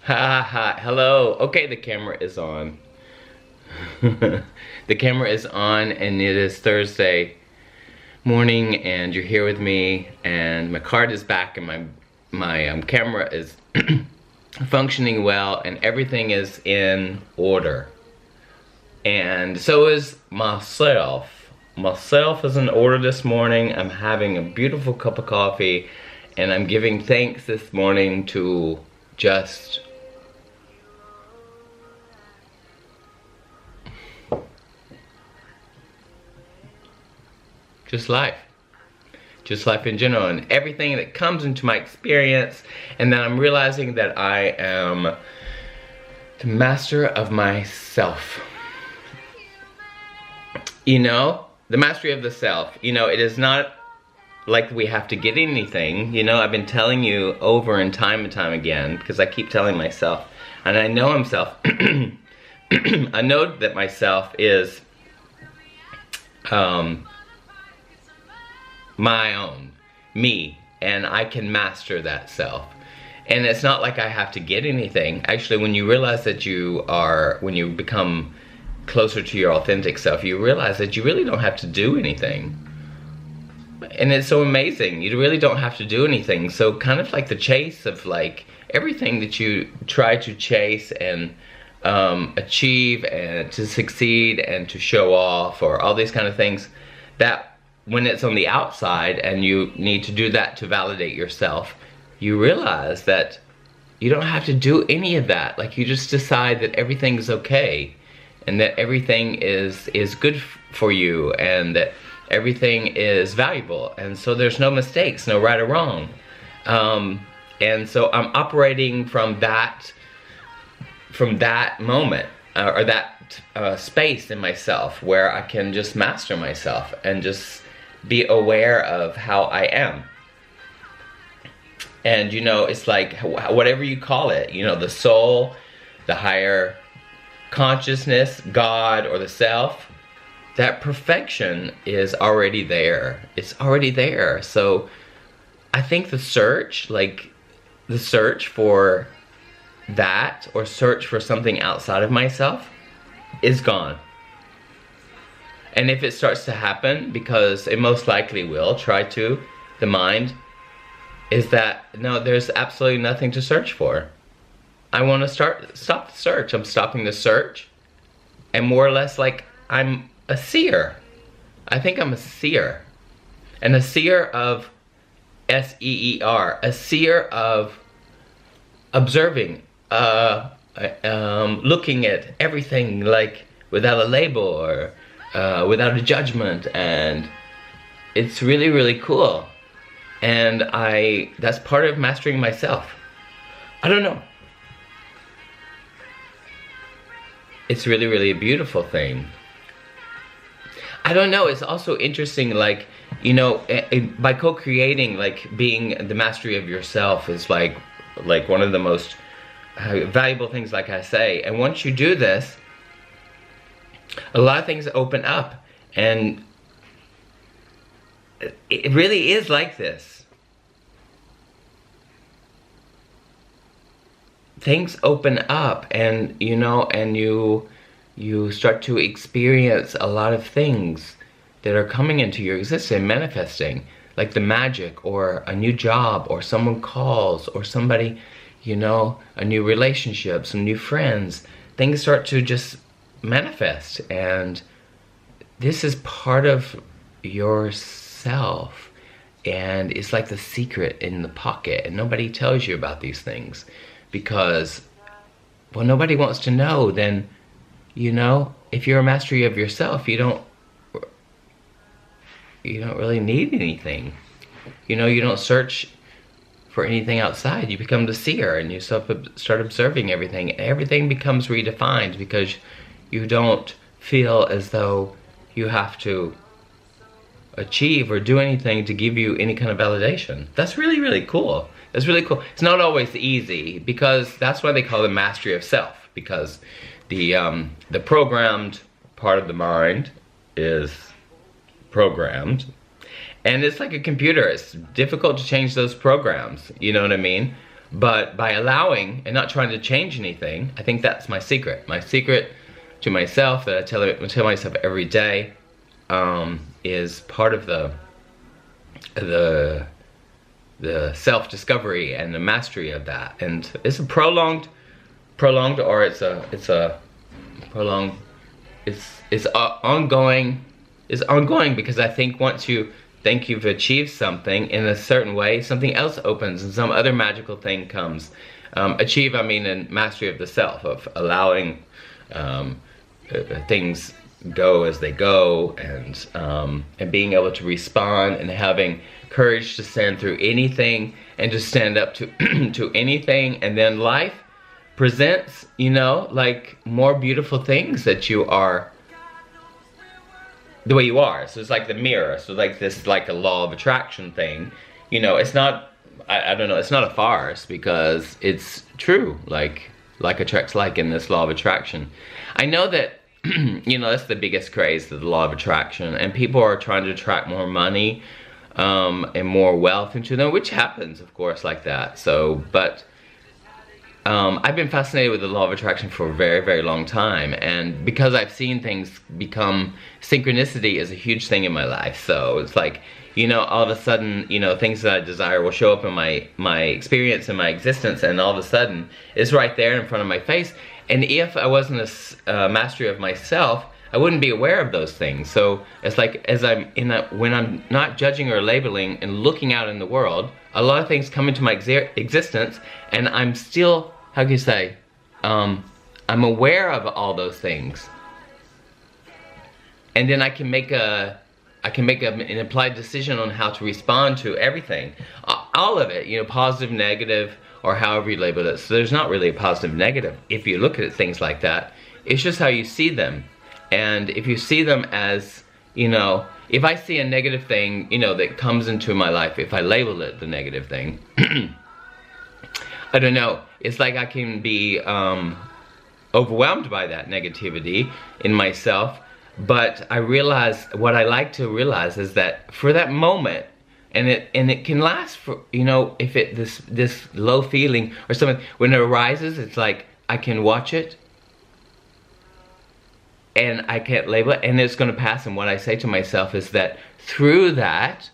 Ha ha, hello. Okay, the camera is on. The camera is on and it is Thursday morning and you're here with me and my card is back and my camera is functioning well and everything is in order. And so is myself. Myself is in order this morning. I'm having a beautiful cup of coffee and I'm giving thanks this morning to just life in general and everything that comes into my experience, and then I'm realizing that I am the master of myself. You know, the mastery of the self. You know, it is not like we have to get anything. You know, I've been telling you over and time again, because I keep telling myself, and I know myself, I know that myself is my own, me, and I can master that self. And it's not like I have to get anything. Actually, when you realize that when you become closer to your authentic self, you realize that you really don't have to do anything. And it's so amazing, you really don't have to do anything. So kind of like the chase of like everything that you try to chase and achieve and to succeed and to show off, or all these kind of things, that when it's on the outside and you need to do that to validate yourself, you realize that you don't have to do any of that. Like, you just decide that everything's okay and that everything is good for you and that everything is valuable, and so there's no mistakes, no right or wrong. And so I'm operating from that moment, or that space in myself where I can just master myself and just be aware of how I am. And you know, it's like whatever you call it, you know, the soul, the higher consciousness, God, or the self, that perfection is already there. It's already there. So I think the search for that, or search for something outside of myself, is gone. And if it starts to happen, because it most likely will try to, the mind, is that no, there's absolutely nothing to search for. I want to stop the search. I'm stopping the search, and more or less like I'm a seer. I think I'm a seer, and a seer of S-E-E-R, a seer of observing, looking at everything like without a label or without a judgment, and it's really, really cool. And that's part of mastering myself. I don't know. It's really, really a beautiful thing. I don't know, it's also interesting, like, you know, by co-creating, like, being the mastery of yourself is like one of the most valuable things, like I say. And once you do this, a lot of things open up, and it really is like this. Things open up, and you know, and you start to experience a lot of things that are coming into your existence, manifesting, like the magic, or a new job, or someone calls, or somebody, you know, a new relationship, some new friends. Things start to just manifest, and this is part of yourself, and it's like the secret in the pocket, and nobody tells you about these things because, well, nobody wants to know. Then, you know, if you're a mastery of yourself, you don't really need anything. You know, you don't search for anything outside. You become the seer, and you start observing everything, and everything becomes redefined because you don't feel as though you have to achieve or do anything to give you any kind of validation. That's really, really cool. That's really cool. It's not always easy, because that's why they call it mastery of self, because the programmed part of the mind is programmed, and it's like a computer. It's difficult to change those programs, you know what I mean? But by allowing and not trying to change anything, I think that's my secret. My secret to myself that I tell myself every day is part of the self-discovery and the mastery of that. And it's a prolonged, or it's ongoing. It's ongoing because I think once you think you've achieved something in a certain way, something else opens and some other magical thing comes. Achieve, I mean, in mastery of the self, of allowing things go as they go, and being able to respond and having courage to stand through anything and just stand up to to anything. And then life presents, you know, like more beautiful things that you are the way you are. So it's like the mirror. So like this, like a law of attraction thing, you know, it's not, I don't know, it's not a farce because it's true. Like attracts like in this law of attraction. I know that, you know, that's the biggest craze of the law of attraction, and people are trying to attract more money and more wealth into them, which happens, of course, like that. So, but I've been fascinated with the law of attraction for a very, very long time, and because I've seen things become, synchronicity is a huge thing in my life. So it's like, you know, all of a sudden, you know, things that I desire will show up in my experience and my existence, and all of a sudden it's right there in front of my face. And if I wasn't a mastery of myself, I wouldn't be aware of those things. So it's like, as when I'm not judging or labeling and looking out in the world, a lot of things come into my existence, and I'm still, how can you say, I'm aware of all those things. And then I can make an implied decision on how to respond to everything. All of it, you know, positive, negative, or however you label it. So there's not really a positive, negative if you look at things like that. It's just how you see them. And if you see them as, you know, if I see a negative thing, you know, that comes into my life, if I label it the negative thing, I don't know, it's like I can be overwhelmed by that negativity in myself. But I realize, what I like to realize is that for that moment, and it can last for, you know, if this low feeling or something, when it arises, it's like I can watch it and I can't label it, and it's going to pass. And what I say to myself is that through that,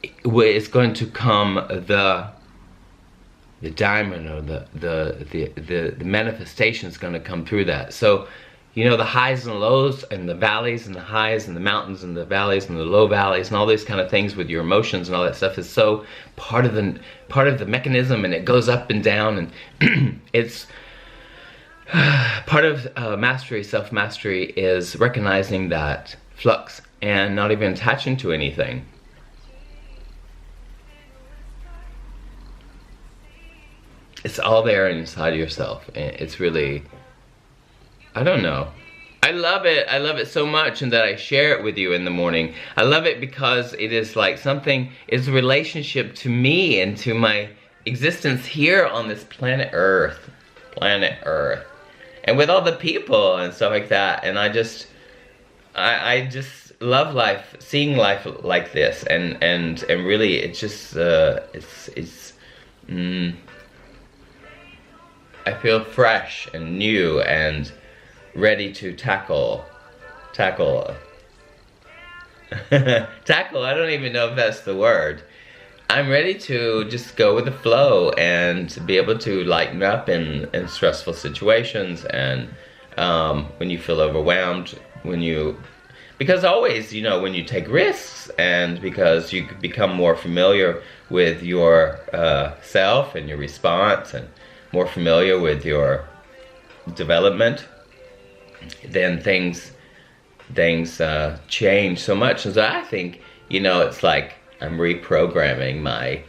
it's going to come the diamond, or the manifestation is going to come through that. So, you know, the highs and lows, and the valleys and the highs, and the mountains and the valleys and the low valleys, and all these kind of things with your emotions and all that stuff is so part of the mechanism, and it goes up and down, and it's part of mastery, self-mastery, is recognizing that flux and not even attaching to anything. It's all there inside of yourself, and it's really, I don't know. I love it. I love it so much, and that I share it with you in the morning. I love it because it is like something, it's a relationship to me and to my existence here on this planet Earth. And with all the people and stuff like that. And I just love life, seeing life like this. And really, it's just, I feel fresh and new and ready to tackle, I don't even know if that's the word. I'm ready to just go with the flow and be able to lighten up in stressful situations, and when you feel overwhelmed, because always, you know, when you take risks, and because you become more familiar with your self and your response, and more familiar with your development, then things change so much. And so I think, you know, it's like I'm reprogramming my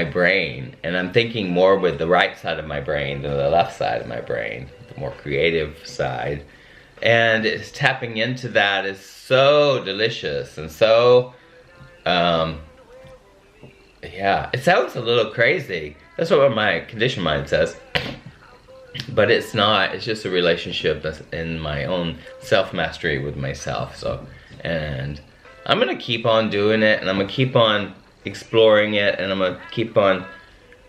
brain, and I'm thinking more with the right side of my brain than the left side of my brain, the more creative side. And it's tapping into that is so delicious, and so yeah, it sounds a little crazy. That's what my conditioned mind says. But it's not, it's just a relationship that's in my own self-mastery with myself. So, and I'm gonna keep on doing it, and I'm gonna keep on exploring it, and I'm gonna keep on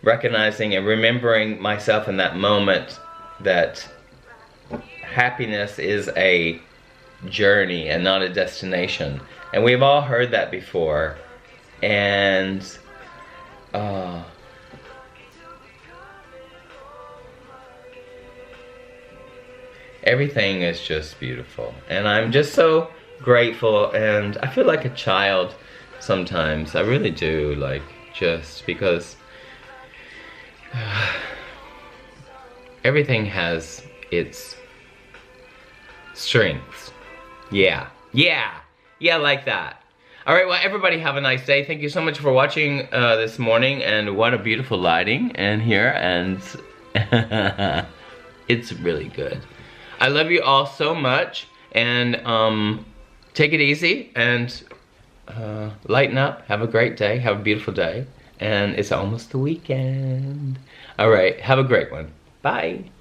recognizing and remembering myself in that moment that happiness is a journey and not a destination. And we've all heard that before, and everything is just beautiful, and I'm just so grateful, and I feel like a child sometimes. I really do, like, just because everything has its strengths. Yeah, like that. All right, well, everybody have a nice day. Thank you so much for watching this morning, and what a beautiful lighting in here, and it's really good. I love you all so much, and take it easy, and lighten up. Have a great day. Have a beautiful day. And it's almost the weekend. All right, have a great one. Bye.